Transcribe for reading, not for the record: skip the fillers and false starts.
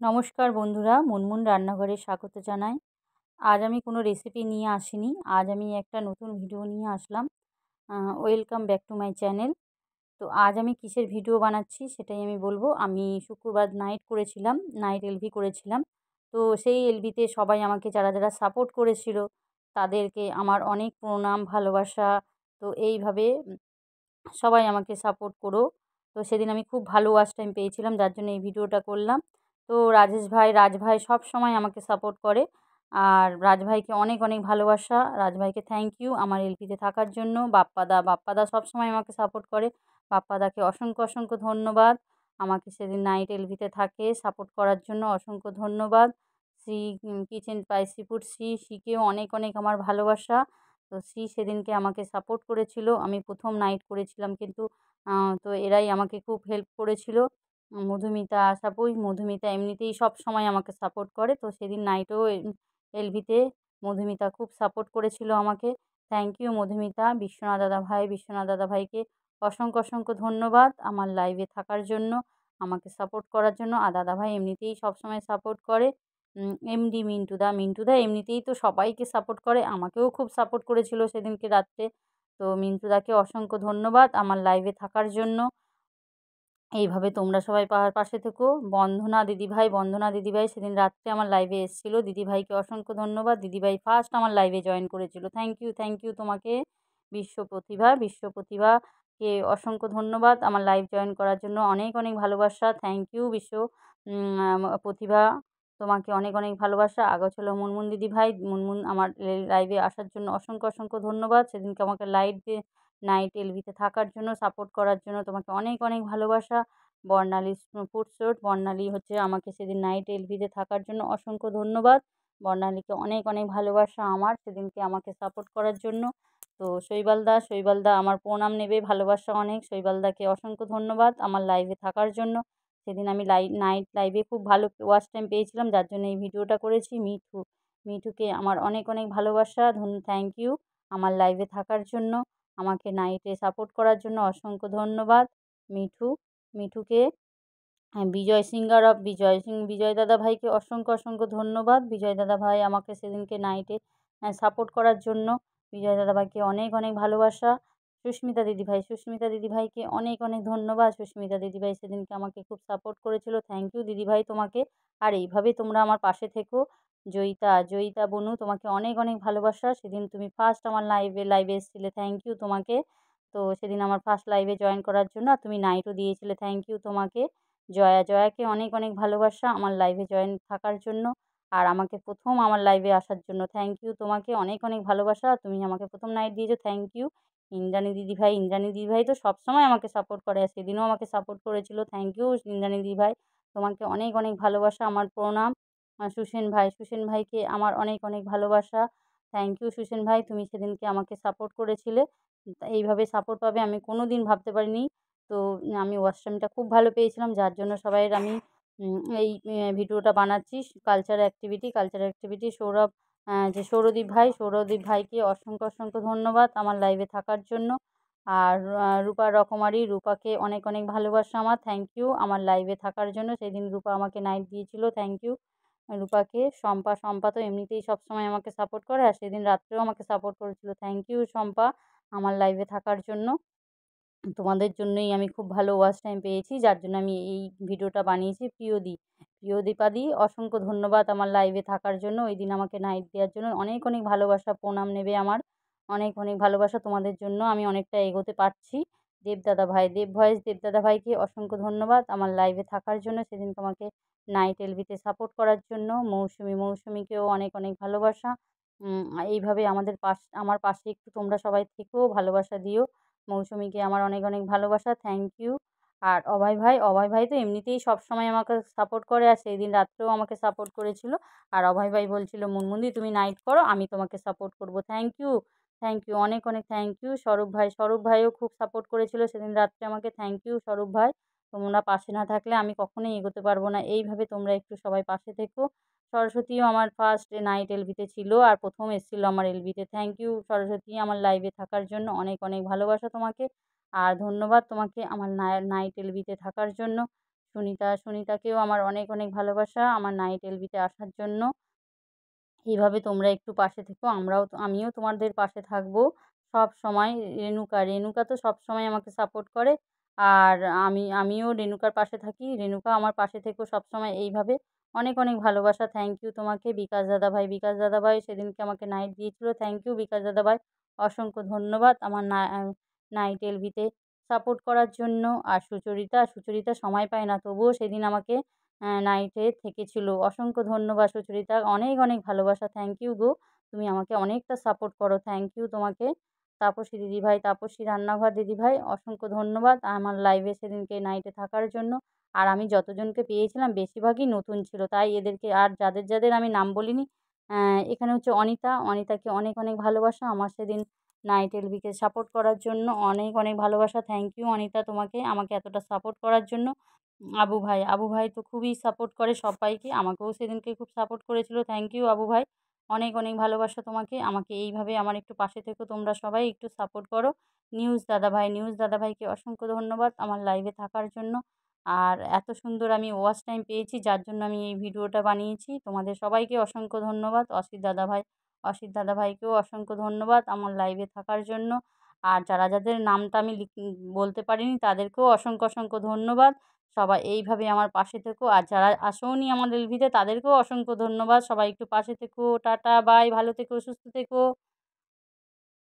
নমস্কার বন্ধুরা, মুনমুন রান্নাঘরে স্বাগত জানাই। আজ আমি কোনো রেসিপি নিয়ে আসিনি। আজ আমি একটা নতুন ভিডিও নিয়ে আসলাম। Welcome back to my channel. তো আজ আমি কিসের ভিডিও বানাচ্ছি সেটাই আমি বলবো। আমি শুক্রবার নাইট করেছিলাম, নাইট এলভি করেছিলাম। তো সেই এলভিতে সবাই আমাকে যারা যারা সাপোর্ট করেছিল তাদেরকে আমার অনেক প্রণাম, ভালোবাসা। তো এইভাবে সবাই আমাকে সাপোর্ট করো। তো সেদিন আমি খুব ভালো ওয়াচ টাইম পেয়েছিলাম, যার জন্য এই ভিডিওটা করলাম। তো রাজ ভাই সবসময় আমাকে সাপোর্ট করে। আর রাজ ভাইকে অনেক অনেক ভালোবাসা। রাজ ভাইকে থ্যাংক ইউ আমার এলপিতে থাকার জন্য। বাপ্পাদা সবসময় আমাকে সাপোর্ট করে। বাপ্পাদাকে অসংখ্য অসংখ্য ধন্যবাদ। আমাকে সেদিন নাইট এলভিতে থাকে সাপোর্ট করার জন্য অসংখ্য ধন্যবাদ। শ্রী কিচেন স্পাইসি ফুড শ্রীকেও অনেক অনেক আমার ভালোবাসা। তো সেদিনকে আমাকে সাপোর্ট করেছিল। আমি প্রথম নাইট করেছিলাম, কিন্তু তো এরাই আমাকে খুব হেল্প করেছিল। মধুমিতা, আশাপুই, মধুমিতা এমনিতেই সবসময় আমাকে সাপোর্ট করে। তো সেদিন নাইটেও এলভিতে মধুমিতা খুব সাপোর্ট করেছিল আমাকে। Thank you Madhumita. বিশ্বনাথ দাদাভাইকে অসংখ্য অসংখ্য ধন্যবাদ আমার লাইভে থাকার জন্য, আমাকে সাপোর্ট করার জন্য। আর দাদাভাই এমনিতেই সবসময় সাপোর্ট করে। এমডি মিন্টুদা এমনিতেই তো সবাইকে সাপোর্ট করে, আমাকেও খুব সাপোর্ট করেছিল সেদিনকে রাত্রে। তো মিন্টুদাকে অসংখ্য ধন্যবাদ আমার লাইভে থাকার জন্য। এইভাবে তোমরা সবাই পাশে থেকো। বন্দনা দিদিভাই সেদিন রাত্রে আমার লাইভে এসেছিলো। দিদিভাইকে অসংখ্য ধন্যবাদ। দিদিভাই ফার্স্ট আমার লাইভে জয়েন করেছিল। থ্যাংক ইউ তোমাকে। বিশ্বপ্রতিভাকে অসংখ্য ধন্যবাদ আমার লাইভ জয়েন করার জন্য। অনেক অনেক ভালোবাসা। থ্যাংক ইউ প্রতিভা, তোমাকে অনেক অনেক ভালোবাসা। ছিল মুনমুন দিদিভাই, মুনমুন আমার লাইভে আসার জন্য অসংখ্য অসংখ্য ধন্যবাদ। সেদিনকে আমাকে নাইট এলভিতে থাকার জন্য, সাপোর্ট করার জন্য তোমাকে অনেক অনেক ভালোবাসা। বর্ণালী বর্ণালী হচ্ছে আমাকে সেদিন নাইট এলভিতে থাকার জন্য অসংখ্য ধন্যবাদ। বর্ণালীকে অনেক অনেক ভালোবাসা আমার, সেদিনকে আমাকে সাপোর্ট করার জন্য। তো শৈবালদা আমার প্রণাম নেবে, ভালোবাসা অনেক। শৈবালদাকে অসংখ্য ধন্যবাদ আমার লাইভে থাকার জন্য। সেদিন আমি নাইট লাইভে খুব ভালো ওয়াচ টাইম পেয়েছিলাম, যার জন্য এই ভিডিওটা করেছি। মিঠুকে আমার অনেক অনেক ভালোবাসা। থ্যাংক ইউ আমার লাইভে থাকার জন্য, আমাকে নাইটে সাপোর্ট করার জন্য অসংখ্য ধন্যবাদ। মিঠুকে বিজয় দাদাভাইকে অসংখ্য অসংখ্য ধন্যবাদ। বিজয় দাদাভাই আমাকে সেদিনকে নাইটে সাপোর্ট করার জন্য, বিজয় দাদাভাইকে অনেক অনেক ভালোবাসা। সুস্মিতা দিদিভাইকে অনেক অনেক ধন্যবাদ। সুস্মিতা দিদিভাই সেদিনকে আমাকে খুব সাপোর্ট করেছিল। থ্যাংক ইউ দিদিভাই তোমাকে। আর এইভাবে তোমরা আমার পাশে থেকো। জয়িতা বনু, তোমাকে অনেক অনেক ভালোবাসা। সেদিন তুমি ফার্স্ট আমার লাইভে এসেছিলে। থ্যাংক ইউ তোমাকে। তো সেদিন আমার ফার্স্ট লাইভে জয়েন করার জন্য, আর তুমি নাইটও দিয়েছিলে। থ্যাংক ইউ তোমাকে। জয়াকে অনেক অনেক ভালোবাসা আমার লাইভে জয়েন থাকার জন্য, আর আমাকে প্রথম আমার লাইভে আসার জন্য। থ্যাংক ইউ তোমাকে, অনেক অনেক ভালোবাসা। তুমি আমাকে প্রথম নাইট দিয়েছো, থ্যাংক ইউ। ইন্দ্রাণী দিদিভাই তো সবসময় আমাকে সাপোর্ট করে, আর সেদিনও আমাকে সাপোর্ট করেছিল। থ্যাংক ইউ ইন্দ্রাণী দিদিভাই, তোমাকে অনেক অনেক ভালোবাসা, আমার প্রণাম। সুসেন ভাইকে আমার অনেক অনেক ভালোবাসা। থ্যাংক ইউ সুসেন ভাই, তুমি সেদিনকে আমাকে সাপোর্ট করেছিলে। এইভাবে সাপোর্ট পাবে আমি কোনো দিন ভাবতে পারিনি। তো আমি ওয়াচ টাইমটা খুব ভালো পেয়েছিলাম, যার জন্য সবাইয়ের আমি এই ভিডিওটা বানাচ্ছি। কালচার অ্যাক্টিভিটি সৌরদীপ ভাইকে অসংখ্য অসংখ্য ধন্যবাদ আমার লাইভে থাকার জন্য। আর রূপাকে অনেক অনেক ভালোবাসা আমার। থ্যাংক ইউ আমার লাইভে থাকার জন্য। সেদিন রূপা আমাকে নাইট দিয়েছিল। থ্যাংক ইউ রূপাকে। শম্পা তো এমনিতেই সবসময় আমাকে সাপোর্ট করে, আর সেদিন রাত্রেও আমাকে সাপোর্ট করেছিল। থ্যাংক ইউ শম্পা আমার লাইভে থাকার জন্য। তোমাদের জন্যই আমি খুব ভালো ওয়াচ টাইম পেয়েছি, যার জন্য আমি এই ভিডিওটা বানিয়েছি। প্রিয়দীপাদি অসংখ্য ধন্যবাদ আমার লাইভে থাকার জন্য, ওই দিন আমাকে নাইট দেওয়ার জন্য। অনেক অনেক ভালোবাসা, প্রণাম নেবে আমার। অনেক অনেক ভালোবাসা, তোমাদের জন্য আমি অনেকটা এগোতে পারছি। দেবদাদা ভাইকে অসংখ্য ধন্যবাদ আমার লাইভে থাকার জন্য, সেদিন তোমাকে নাইট এলভিতে সাপোর্ট করার জন্য। মৌসুমিকেও অনেক অনেক ভালোবাসা। এইভাবে আমার পাশে একটু তোমরা সবাই থেকেও ভালোবাসা দিও। মৌসুমিকে আমার অনেক অনেক ভালোবাসা। Thank you. আর অভয় ভাই তো এমনিতেই সবসময় আমাকে সাপোর্ট করে, আর সেই দিন রাত্রেও আমাকে সাপোর্ট করেছিল। আর অভয় ভাই বলছিল, মুনমুনদি তুমি নাইট করো, আমি তোমাকে সাপোর্ট করব। থ্যাংক ইউ অনেক অনেক থ্যাংক ইউ। স্বরূপ ভাইও খুব সাপোর্ট করেছিল সেদিন রাত্রে আমাকে। থ্যাংক ইউ স্বরূপ ভাই, তোমরা পাশে না থাকলে আমি কখনোই এগোতে পারবো না। এইভাবে তোমরা একটু সবাই পাশে থেকো। সরস্বতীও আমার ফার্স্ট নাইট এলভিতে ছিল, আর প্রথম এসেছিলো আমার এলভিতে। থ্যাংক ইউ সরস্বতী আমার লাইভে থাকার জন্য, অনেক অনেক ভালোবাসা তোমাকে। আর ধন্যবাদ তোমাকে আমার নাইট এলভিতে থাকার জন্য। সুনিতাকেও আমার অনেক অনেক ভালোবাসা আমার নাইট এলবিতে আসার জন্য। এইভাবে তোমরা একটু পাশে থেকো, আমিও তোমাদের পাশে থাকবো সবসময়। রেণুকা তো সবসময় আমাকে সাপোর্ট করে, আর আমিও রেণুকার পাশে থাকি। রেণুকা আমার পাশে থেকো সবসময় এইভাবে। অনেক অনেক ভালোবাসা। থ্যাংক ইউ তোমাকে বিকাশ দাদাভাই সেদিনকে আমাকে নাইট দিয়েছিল। থ্যাংক ইউ বিকাশ দাদাভাই, অসংখ্য ধন্যবাদ আমার নাইট এলবিতে সাপোর্ট করার জন্য। আর সুচরিতা সময় পায় না, তবুও সেদিন আমাকে নাইটে থেকেছিল। অসংখ্য ধন্যবাদ সুচরিতা, অনেক অনেক ভালোবাসা। থ্যাংক ইউ গো, তুমি আমাকে অনেকটা সাপোর্ট করো। থ্যাংক ইউ তোমাকে। তাপসী রান্নাঘর দিদিভাই, অসংখ্য ধন্যবাদ আমার লাইভে সেদিনকে নাইটে থাকার জন্য। আর আমি যতজনকে পেয়েছিলাম বেশিরভাগই নতুন ছিল, তাই এদেরকে আর যাদের আমি নাম বলিনি। এখানে হচ্ছে অনিতাকে অনেক অনেক ভালোবাসা আমার সেদিন নাইট এলবিকে সাপোর্ট করার জন্য। অনেক অনেক ভালোবাসা। থ্যাংক ইউ অনিতা তোমাকে আমাকে এতটা সাপোর্ট করার জন্য। আবু ভাই তো খুবই সাপোর্ট করে সবাইকে, আমাকেও সেদিনকে খুব সাপোর্ট করেছিল। থ্যাংক ইউ আবু ভাই, অনেক অনেক ভালোবাসা তোমাকে। আমাকে এইভাবে আমার একটু পাশে থেকো, তোমরা সবাই একটু সাপোর্ট করো। নিউজ দাদাভাইকে অসংখ্য ধন্যবাদ আমার লাইভে থাকার জন্য। আর এত সুন্দর আমি ওয়াচ টাইম পেয়েছি, যার জন্য আমি এই ভিডিওটা বানিয়েছি। তোমাদের সবাইকে অসংখ্য ধন্যবাদ। অসিত দাদাভাইকেও অসংখ্য ধন্যবাদ আমার লাইভে থাকার জন্য। আর যাদের নামটা আমি বলতে পারিনি তাদেরকেও অসংখ্য অসংখ্য ধন্যবাদ। সবাই এইভাবে আমার পাশে থেকো। আর যারা আসোনি আমার এলবিতে তাদেরকেও অসংখ্য ধন্যবাদ। সবাই একটু পাশে থেকো। টাটা বাই, ভালো থেকো, সুস্থ থেকো।